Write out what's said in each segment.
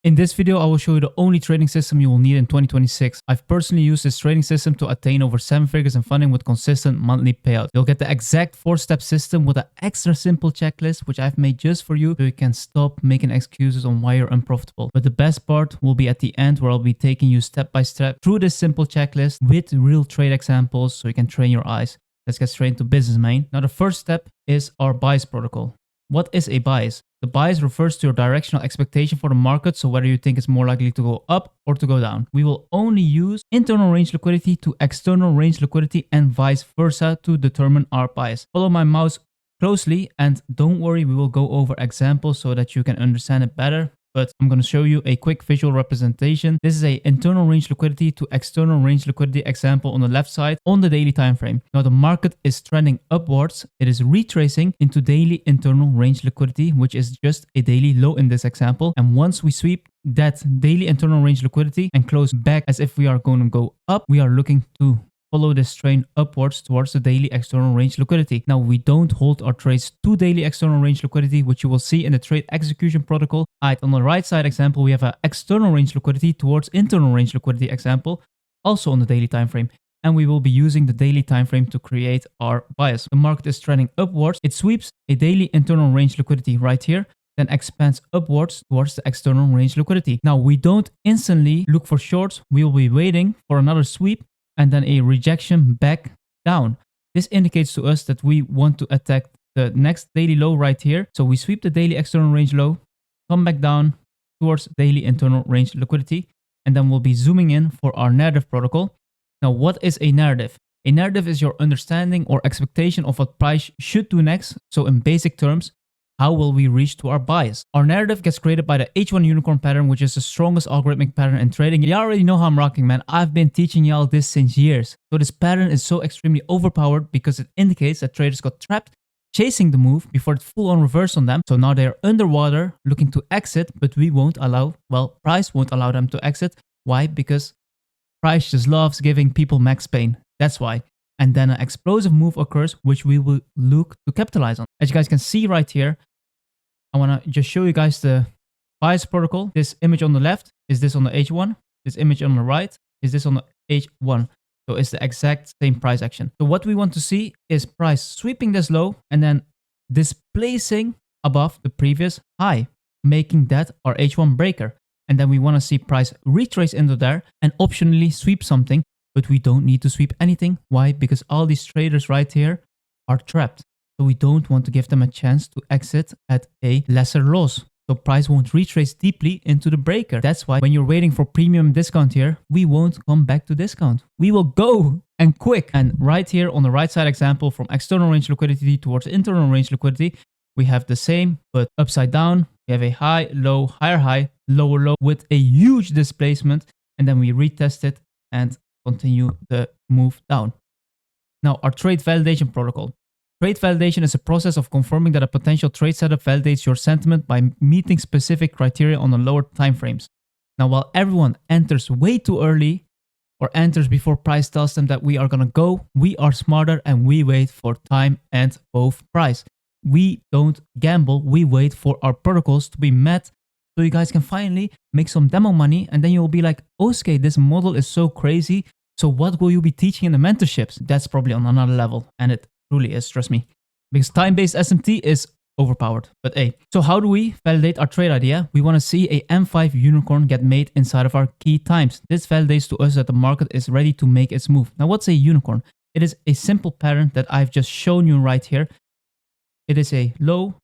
In this video, I will show you the only trading system you will need in 2026. I've personally used this trading system to attain over 7 figures in funding with consistent monthly payouts. You'll get the exact 4-step system with an extra simple checklist, which I've made just for you so you can stop making excuses on why you're unprofitable. But the best part will be at the end, where I'll be taking you step by step through this simple checklist with real trade examples so you can train your eyes. Let's get straight into business, man. Now, the first step is our bias protocol. What is a bias? The bias refers to your directional expectation for the market, so whether you think it's more likely to go up or to go down. We will only use internal range liquidity to external range liquidity and vice versa to determine our bias. Follow my mouse closely and don't worry, we will go over examples so that you can understand it better. But I'm going to show you a quick visual representation. This is an internal range liquidity to external range liquidity example on the left side on the daily time frame. Now the market is trending upwards. It is retracing into daily internal range liquidity, which is just a daily low in this example. And once we sweep that daily internal range liquidity and close back as if we are going to go up, we are looking to follow this trend upwards towards the daily external range liquidity. Now, we don't hold our trades to daily external range liquidity, which you will see in the trade execution protocol. On the right side example, we have an external range liquidity towards internal range liquidity example, also on the daily time frame. And we will be using the daily time frame to create our bias. The market is trending upwards. It sweeps a daily internal range liquidity right here, then expands upwards towards the external range liquidity. Now, we don't instantly look for shorts. We will be waiting for another sweep and then a rejection back down. This indicates to us that we want to attack the next daily low right here. So we sweep the daily external range low, come back down towards daily internal range liquidity, and then we'll be zooming in for our narrative protocol. Now, what is a narrative? A narrative is your understanding or expectation of what price should do next. So in basic terms, how will we reach to our bias? Our narrative gets created by the H1 unicorn pattern, which is the strongest algorithmic pattern in trading. Y'all already know how I'm rocking, man. I've been teaching y'all this since years. So this pattern is so extremely overpowered because it indicates that traders got trapped chasing the move before it full on reversed on them. So now they're underwater looking to exit, but we won't allow, well, price won't allow them to exit. Why? Because price just loves giving people max pain. That's why. And then an explosive move occurs, which we will look to capitalize on. As you guys can see right here, I want to just show you guys the bias protocol. This image on the left is this on the H1. This image on the right is this on the H1. So it's the exact same price action. So what we want to see is price sweeping this low and then displacing above the previous high, making that our H1 breaker. And then we want to see price retrace into there and optionally sweep something. But we don't need to sweep anything. Why? Because all these traders right here are trapped. So we don't want to give them a chance to exit at a lesser loss. So price won't retrace deeply into the breaker. That's why when you're waiting for premium discount here, we won't come back to discount. We will go and quick. And right here on the right side example, from external range liquidity towards internal range liquidity, we have the same, but upside down. We have a high, low, higher, lower, low with a huge displacement. And then we retest it and continue the move down. Now, our trade validation protocol. Trade validation is a process of confirming that a potential trade setup validates your sentiment by meeting specific criteria on the lower time frames. Now, while everyone enters way too early or enters before price tells them that we are going to go, we are smarter and we wait for time and both price. We don't gamble, we wait for our protocols to be met so you guys can finally make some demo money, and then you'll be like, Oscay, this model is so crazy. So what will you be teaching in the mentorships? That's probably on another level, and it truly is, trust me. Because time-based SMT is overpowered. But hey, so how do we validate our trade idea? We want to see a M5 unicorn get made inside of our key times. This validates to us that the market is ready to make its move. Now, what's a unicorn? It is a simple pattern that I've just shown you right here. It is a low,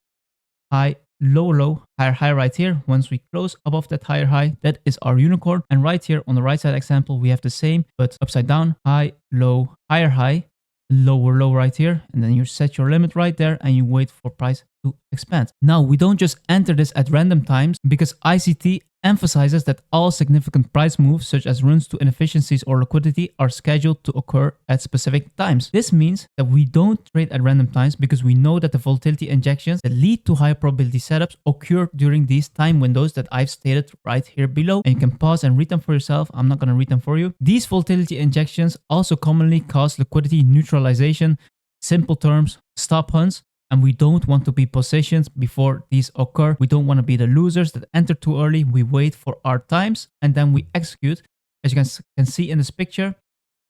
high, low, higher high right here. Once we close above that higher high, that is our unicorn. And right here on the right side example, we have the same, but upside down, high, low, higher high, lower low right here. And then you set your limit right there and you wait for price to expand. Now, we don't just enter this at random times because ICT emphasizes that all significant price moves, such as runs to inefficiencies or liquidity, are scheduled to occur at specific times. This means that we don't trade at random times because we know that the volatility injections that lead to high probability setups occur during these time windows that I've stated right here below. And you can pause and read them for yourself. I'm not going to read them for you. These volatility injections also commonly cause liquidity neutralization, simple terms, stop hunts, and we don't want to be positioned before these occur. We don't want to be the losers that enter too early. We wait for our times and then we execute. As you can see in this picture,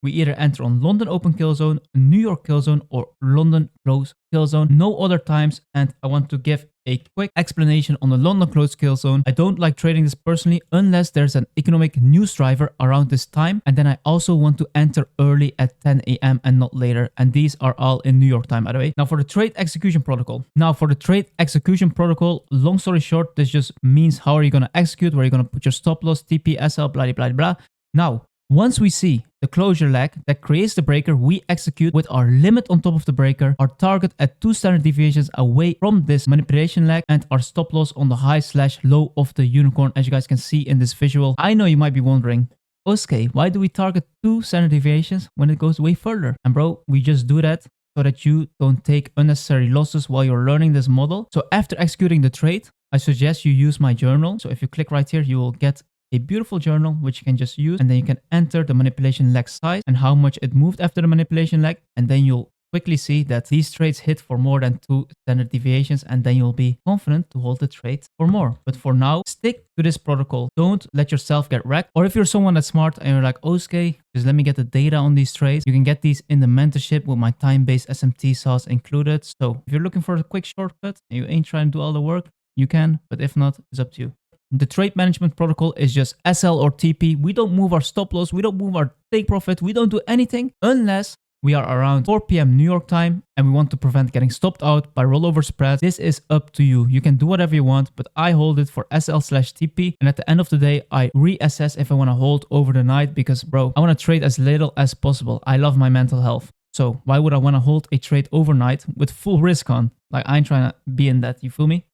we either enter on London open kill zone, New York kill zone, or London close kill zone. No other times. And I want to give a quick explanation on the London close kill zone. I don't like trading this personally unless there's an economic news driver around this time. And then I also want to enter early at 10 a.m. and not later. And these are all in New York time, by the way. Now for the trade execution protocol. Long story short, this just means how are you going to execute, where are you going to put your stop loss, TP, SL, blah, blah, blah. Now, once we see the closure leg that creates the breaker, we execute with our limit on top of the breaker, our target at 2 standard deviations away from this manipulation leg, and our stop loss on the high/low of the unicorn, as you guys can see in this visual. I know you might be wondering, Oscay, why do we target 2 standard deviations when it goes way further? And bro, we just do that so that you don't take unnecessary losses while you're learning this model. So after executing the trade, I suggest you use my journal. So if you click right here, you will get a beautiful journal which you can just use, and then you can enter the manipulation leg size and how much it moved after the manipulation leg, and then you'll quickly see that these trades hit for more than 2 standard deviations, and then you'll be confident to hold the trade for more. But for now, stick to this protocol. Don't let yourself get wrecked. Or if you're someone that's smart and you're like, Oscay, just let me get the data on these trades, you can get these in the mentorship with my time-based SMT sauce included. So if you're looking for a quick shortcut and you ain't trying to do all the work, you can, but if not, it's up to you. The trade management protocol is just SL or TP. We don't move our stop loss. We don't move our take profit. We don't do anything unless we are around 4 p.m. New York time and we want to prevent getting stopped out by rollover spreads. This is up to you. You can do whatever you want, but I hold it for SL/TP. And at the end of the day, I reassess if I want to hold over the night because, bro, I want to trade as little as possible. I love my mental health. So why would I want to hold a trade overnight with full risk on? Like, I ain't trying to be in that. You feel me?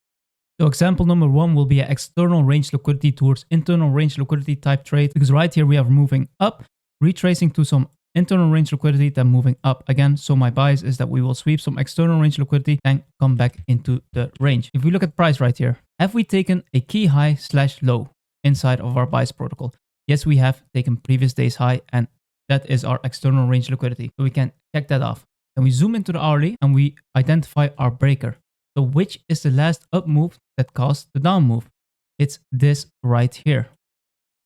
So example number 1 will be an external range liquidity towards internal range liquidity type trade, because right here we are moving up, retracing to some internal range liquidity, then moving up again. So my bias is that we will sweep some external range liquidity and come back into the range. If we look at price right here, have we taken a key high/low inside of our bias protocol? Yes, we have taken previous day's high, and that is our external range liquidity. So we can check that off. Then we zoom into the hourly and we identify our breaker. So which is the last up move that caused the down move? It's this right here.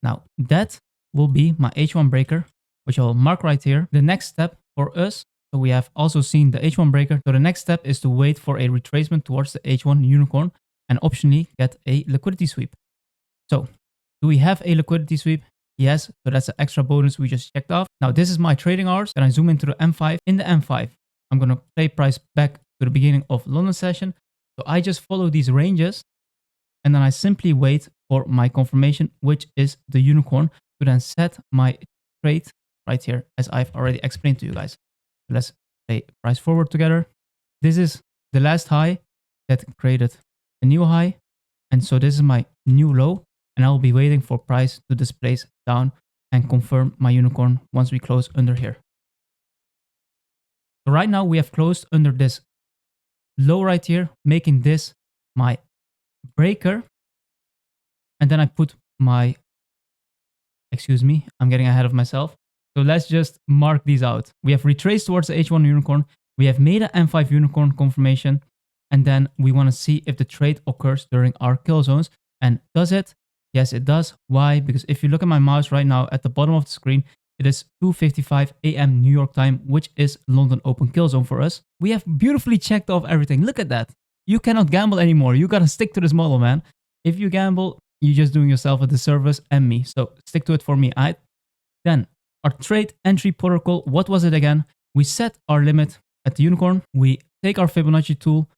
Now that will be my H1 breaker, which I will mark right here. The next step for us, so we have also seen the H1 breaker. So the next step is to wait for a retracement towards the H1 unicorn and optionally get a liquidity sweep. So do we have a liquidity sweep? Yes, so that's an extra bonus we just checked off. Now this is my trading hours. Then I zoom into the M5. In the M5, I'm going to play price back to the beginning of London session. So I just follow these ranges and then I simply wait for my confirmation, which is the unicorn, to then set my trade right here, as I've already explained to you guys. Let's play price forward together. This is the last high that created a new high. And so this is my new low, and I'll be waiting for price to displace down and confirm my unicorn once we close under here. So right now we have closed under this low right here, making this my breaker. And then I put my, excuse me, I'm getting ahead of myself. So let's just mark these out. We have retraced towards the H1 unicorn. We have made an M5 unicorn confirmation. And then we want to see if the trade occurs during our kill zones. And does it? Yes, it does. Why? Because if you look at my mouse right now at the bottom of the screen, it is 2:55 a.m. New York time, which is London open kill zone for us. We have beautifully checked off everything. Look at that. You cannot gamble anymore. You got to stick to this model, man. If you gamble, you're just doing yourself a disservice and me. So stick to it for me. Alright. Then our trade entry protocol, what was it again? We set our limit at the unicorn. We take our Fibonacci tool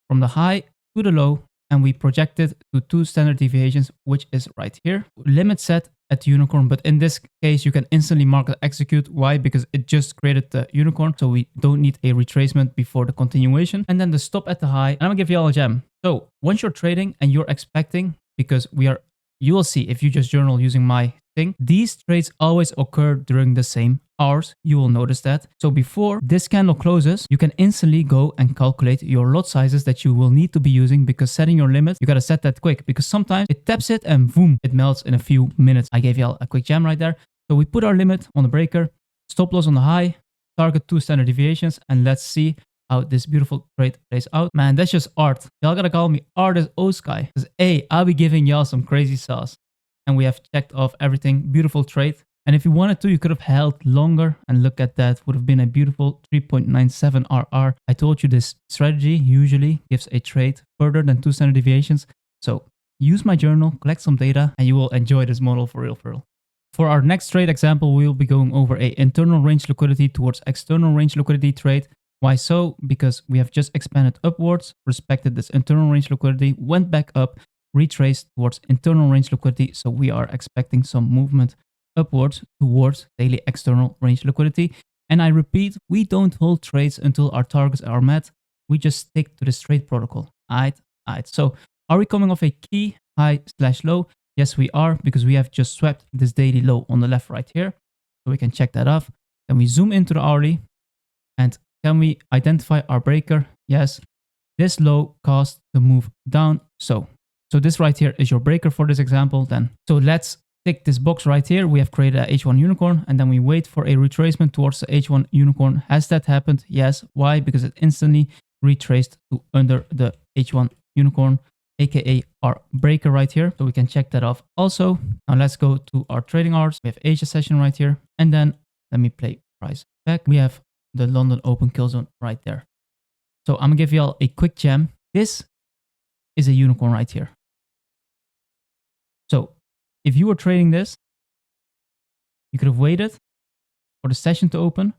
from the high to the low and we project it to 2 standard deviations, which is right here. Limit set at the unicorn, but in this case, you can instantly mark the execute. Why? Because it just created the unicorn, so we don't need a retracement before the continuation. And then the stop at the high, and I'm gonna give you all a gem. So once you're trading and you're expecting, because you will see if you just journal using my thing, these trades always occur during the same hours. You will notice that. So before this candle closes, you can instantly go and calculate your lot sizes that you will need to be using, because setting your limit, you got to set that quick, because sometimes it taps it and boom, it melts in a few minutes. I gave you all a quick gem right there. So we put our limit on the breaker, stop loss on the high, target 2 standard deviations, and let's see how this beautiful trade plays out. Man, that's just art. Y'all gotta call me Artist Oscay. Because A, I'll be giving y'all some crazy sauce. And we have checked off everything. Beautiful trade. And if you wanted to, you could have held longer and look at that. Would have been a beautiful 3.97 RR. I told you this strategy usually gives a trade further than 2 standard deviations. So use my journal, collect some data, and you will enjoy this model for real, for real. For our next trade example, we will be going over a internal range liquidity towards external range liquidity trade. Why so? Because we have just expanded upwards, respected this internal range liquidity, went back up, retraced towards internal range liquidity. So we are expecting some movement upwards towards daily external range liquidity. And I repeat, we don't hold trades until our targets are met. We just stick to this trade protocol. Alright. So are we coming off a key high / low? Yes, we are, because we have just swept this daily low on the left right here. So we can check that off. Then we zoom into the hourly. And can we identify our breaker? Yes. This low caused the move down. So this right here is your breaker for this example then. So let's tick this box right here. We have created a H1 unicorn, and then we wait for a retracement towards the H1 unicorn. Has that happened? Yes. Why? Because it instantly retraced to under the H1 unicorn, aka our breaker right here. So we can check that off also. Now let's go to our trading hours. We have Asia session right here, and then let me play price back. We have the London open kill zone right there. So I'm gonna give you all a quick gem. This is a unicorn right here. So if you were trading this, you could have waited for the session to open,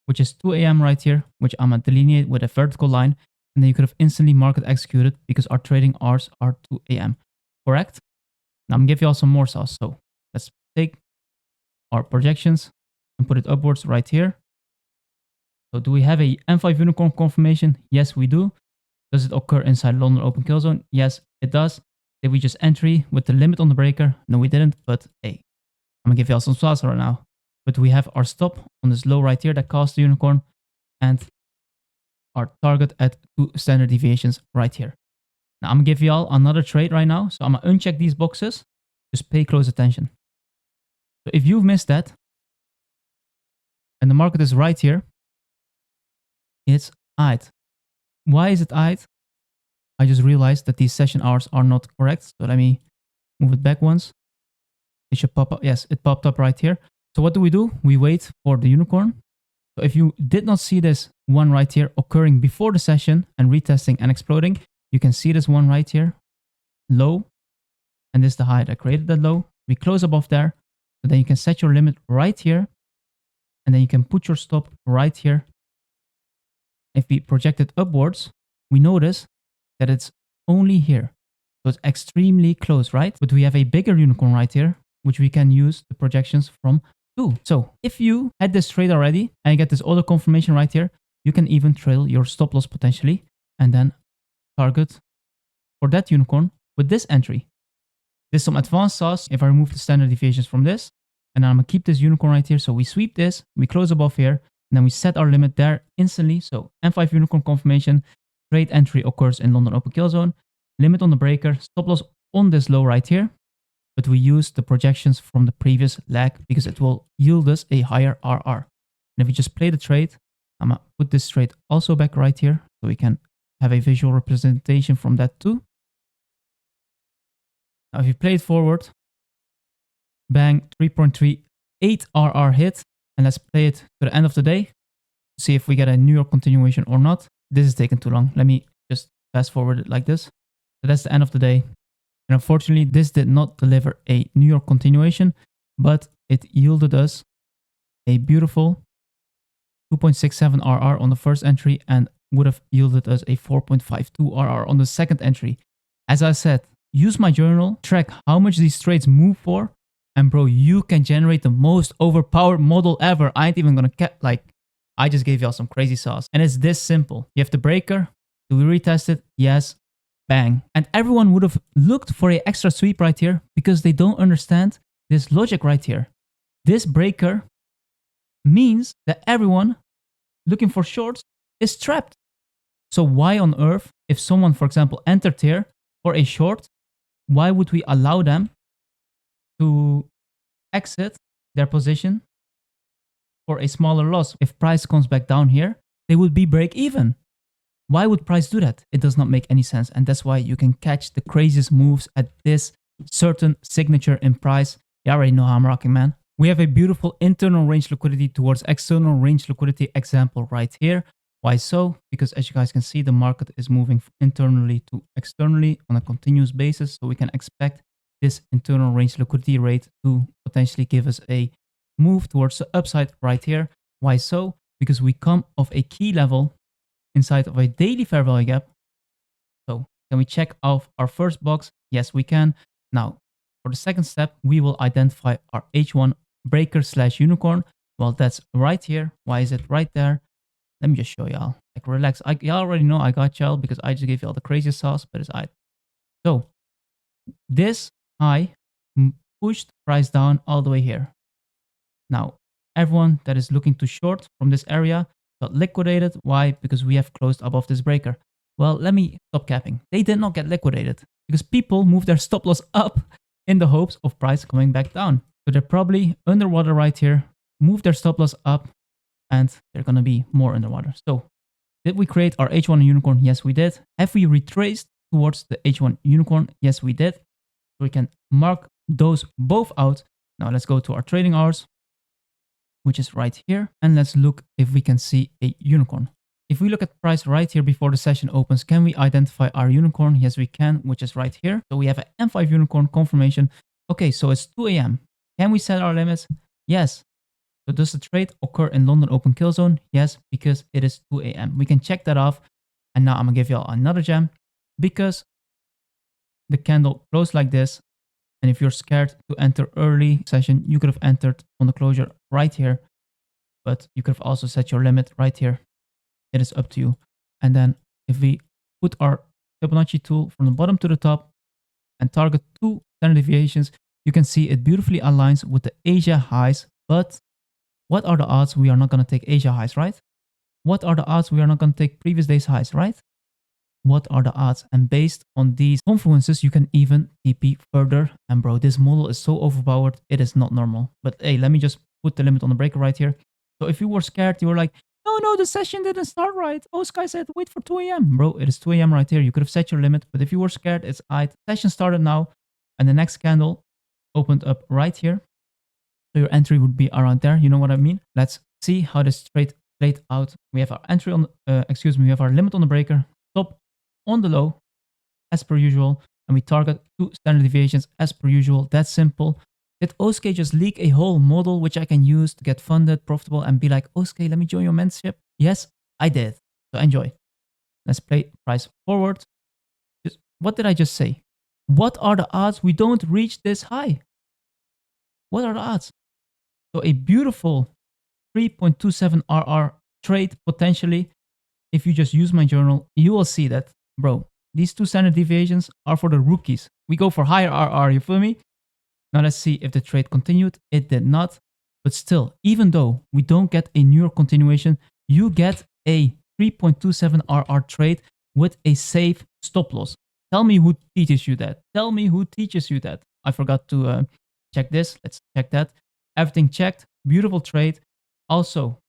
which is 2 a.m. right here, which I'm going to delineate with a vertical line. And then you could have instantly market executed because our trading hours are 2 a.m. Correct? Now I'm going to give you all some more sauce. So let's take our projections and put it upwards right here. So do we have a M5 unicorn confirmation? Yes, we do. Does it occur inside London open kill zone? Yes, it does. Did we just entry with the limit on the breaker? No, we didn't, but hey, I'm gonna give you all some sauce right now. But we have our stop on this low right here that caused the unicorn, and our target at 2 standard deviations right here. Now I'm gonna give you all another trade right now. So I'm gonna uncheck these boxes. Just pay close attention. So if you've missed that, and the market is right here, it's aight. Why is it aight? I just realized that these session hours are not correct. So let me move it back once. It should pop up. Yes, it popped up right here. So what do? We wait for the unicorn. So if you did not see this one right here occurring before the session and retesting and exploding, you can see this one right here, low. And this is the high that created that low. We close above there. So then you can set your limit right here. And then you can put your stop right here. If we project it upwards, we notice that it's only here. So it's extremely close, right? But we have a bigger unicorn right here, which we can use the projections from too. So if you had this trade already and you get this auto confirmation right here, you can even trail your stop loss potentially and then target for that unicorn with this entry. There's some advanced sauce if I remove the standard deviations from this. And I'm gonna keep this unicorn right here. So we sweep this, we close above here, and then we set our limit there instantly. So M5 unicorn confirmation. Trade entry occurs in London open kill zone. Limit on the breaker. Stop loss on this low right here. But we use the projections from the previous leg because it will yield us a higher RR. And if we just play the trade, I'm going to put this trade also back right here so we can have a visual representation from that too. Now if you play it forward, bang, 3.38 RR hit. And let's play it to the end of the day. See if we get a New York continuation or not. This is taking too long. Let me just fast forward it like this. So that's the end of the day. And unfortunately, this did not deliver a New York continuation, but it yielded us a beautiful 2.67 RR on the first entry and would have yielded us a 4.52 RR on the second entry. As I said, use my journal, track how much these trades move for, and bro, you can generate the most overpowered model ever. I ain't even gonna I just gave y'all some crazy sauce. And it's this simple. You have the breaker. Do we retest it? Yes. Bang. And everyone would have looked for an extra sweep right here because they don't understand this logic right here. This breaker means that everyone looking for shorts is trapped. So why on earth, if someone, for example, entered here for a short, why would we allow them to exit their position for a smaller loss? If price comes back down here, they would be break even. Why would price do that? It does not make any sense. And that's why you can catch the craziest moves at this certain signature in price. You already know how I'm rocking, man. We have a beautiful internal range liquidity towards external range liquidity example right here. Why so? Because as you guys can see, the market is moving internally to externally on a continuous basis. So we can expect this internal range liquidity rate to potentially give us a move towards the upside right here. Why so? Because we come off a key level inside of a daily fair value gap. So can we check off our first box? Yes, we can. Now, for the second step, we will identify our H1 breaker / unicorn. Well, that's right here. Why is it right there? Let me just show y'all. Like, relax. Y'all already know I got y'all because I just gave y'all the craziest sauce, but it's alright. So this high pushed price down all the way here. Now, everyone that is looking to short from this area got liquidated. Why? Because we have closed above this breaker. Well, let me stop capping. They did not get liquidated because people moved their stop loss up in the hopes of price coming back down. So they're probably underwater right here, move their stop loss up, and they're going to be more underwater. So did we create our H1 unicorn? Yes, we did. Have we retraced towards the H1 unicorn? Yes, we did. So we can mark those both out. Now let's go to our trading hours, which is right here. And let's look if we can see a unicorn. If we look at price right here before the session opens, can we identify our unicorn? Yes, we can, which is right here. So we have an M5 unicorn confirmation. Okay, so it's 2 a.m. Can we set our limits? Yes. So does the trade occur in London open kill zone? Yes, because it is 2 a.m. We can check that off. And now I'm going to give you all another gem because the candle closed like this. And if you're scared to enter early session, you could have entered on the closure right here. But you could have also set your limit right here. It is up to you. And then if we put our Fibonacci tool from the bottom to the top and target 2 standard deviations, you can see it beautifully aligns with the Asia highs. But what are the odds we are not going to take Asia highs, right? What are the odds we are not going to take previous day's highs, right? What are the odds? And based on these confluences, you can even TP further. And bro, this model is so overpowered, it is not normal. But hey, let me just put the limit on the breaker right here. So if you were scared, you were like, no, the session didn't start right. Oscay said, wait for 2 a.m. Bro, it is 2 a.m. right here. You could have set your limit. But if you were scared, it's alright. Session started now. And the next candle opened up right here. So your entry would be around there. You know what I mean? Let's see how this trade played out. We have our entry on, we have our limit on the breaker, stop on the low, as per usual, and we target 2 standard deviations as per usual. That's simple. Did Oscay just leak a whole model which I can use to get funded, profitable, and be like, Oscay, let me join your mentorship? Yes, I did. So enjoy. Let's play price forward. What did I just say? What are the odds we don't reach this high? What are the odds? So a beautiful 3.27 RR trade potentially. If you just use my journal, you will see that, bro, these 2 standard deviations are for the rookies. We go for higher RR, you feel me? Now let's see if the trade continued. It did not. But still, even though we don't get a New York continuation, you get a 3.27 RR trade with a safe stop loss. Tell me who teaches you that. Tell me who teaches you that. I forgot to check this. Let's check that. Everything checked. Beautiful trade. Also,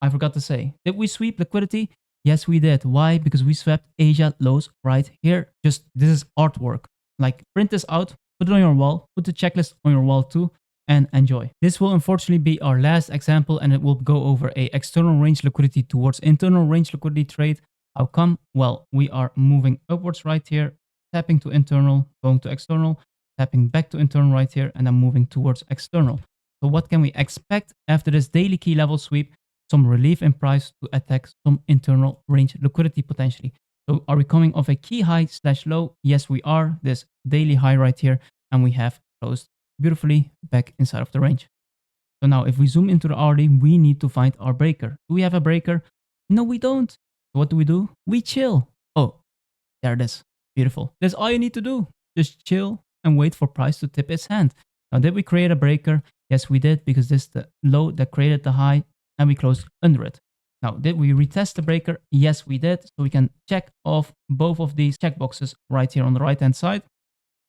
I forgot to say, did we sweep liquidity? Yes, we did. Why? Because we swept Asia lows right here. Just, this is artwork. Like, print this out, put it on your wall, put the checklist on your wall too, and enjoy. This will unfortunately be our last example, and it will go over a external range liquidity towards internal range liquidity trade. How come? Well, we are moving upwards right here, tapping to internal, going to external, tapping back to internal right here, and then moving towards external. So what can we expect after this daily key level sweep? Some relief in price to attack some internal range liquidity potentially. So are we coming off a key high / low? Yes, we are. This daily high right here, and we have closed beautifully back inside of the range. So now if we zoom into the hourly, we need to find our breaker. Do we have a breaker? No, we don't. So what do? We chill. Oh, there it is. Beautiful. That's all you need to do. Just chill and wait for price to tip its hand. Now, did we create a breaker? Yes, we did, because this is the low that created the high, and we closed under it. Now, did we retest the breaker? Yes, we did. So we can check off both of these checkboxes right here on the right-hand side.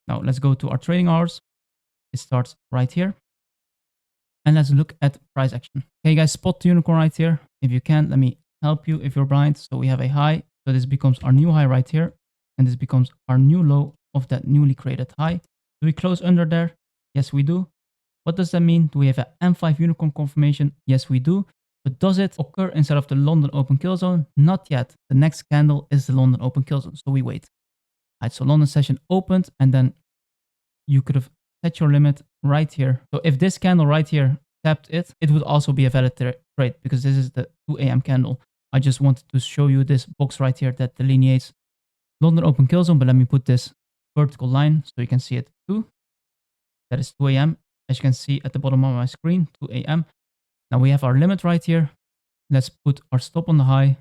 Now, let's go to our trading hours. It starts right here. And let's look at price action. Okay, guys, spot the unicorn right here. If you can, let me help you if you're blind. So we have a high, So this becomes our new high right here. And this becomes our new low of that newly created high. Do we close under there? Yes, we do. What does that mean? Do we have an M5 unicorn confirmation? Yes, we do. But does it occur inside of the London open kill zone? Not yet. The next candle is the London open kill zone. So we wait. Alright, so London session opened, and then you could have set your limit right here. So if this candle right here tapped it, it would also be a valid trade because this is the 2 a.m. candle. I just wanted to show you this box right here that delineates London open kill zone, but let me put this vertical line so you can see it too. That is 2 a.m. As you can see at the bottom of my screen, 2 a.m. Now we have our limit right here. Let's put our stop on the high,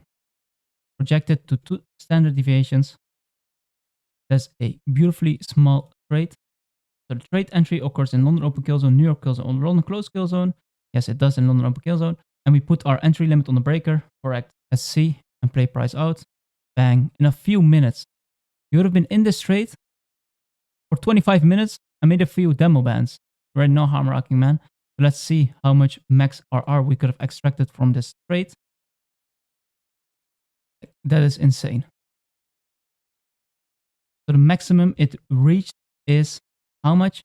project it to 2 standard deviations. That's a beautifully small trade. So the trade entry occurs in London open kill zone, New York kill zone, or London close kill zone. Yes, it does in London open kill zone. And we put our entry limit on the breaker. Correct. Let's see and play price out. Bang. In a few minutes. You would have been in this trade for 25 minutes. I made a few demo bans. Right, no harm rocking, man. So let's see how much max RR we could have extracted from this trade. That is insane. So the maximum it reached is how much?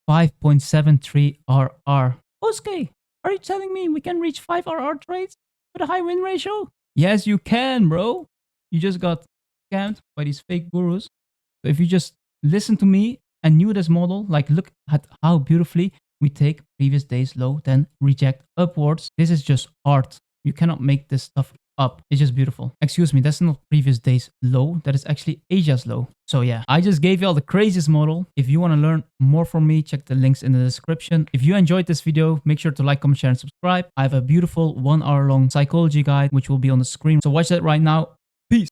5.73 RR. Oscay, are you telling me we can reach 5 RR trades with a high win ratio? Yes, you can, bro. You just got scammed by these fake gurus. So if you just listen to me and knew this model, like look at how beautifully we take previous day's low, then reject upwards. This is just art. You cannot make this stuff up. It's just beautiful. Excuse me, that's not previous day's low. That is actually Asia's low. So yeah, I just gave you all the craziest model. If you want to learn more from me, check the links in the description. If you enjoyed this video, make sure to like, comment, share, and subscribe. I have a beautiful 1 hour long psychology guide, which will be on the screen. So watch that right now.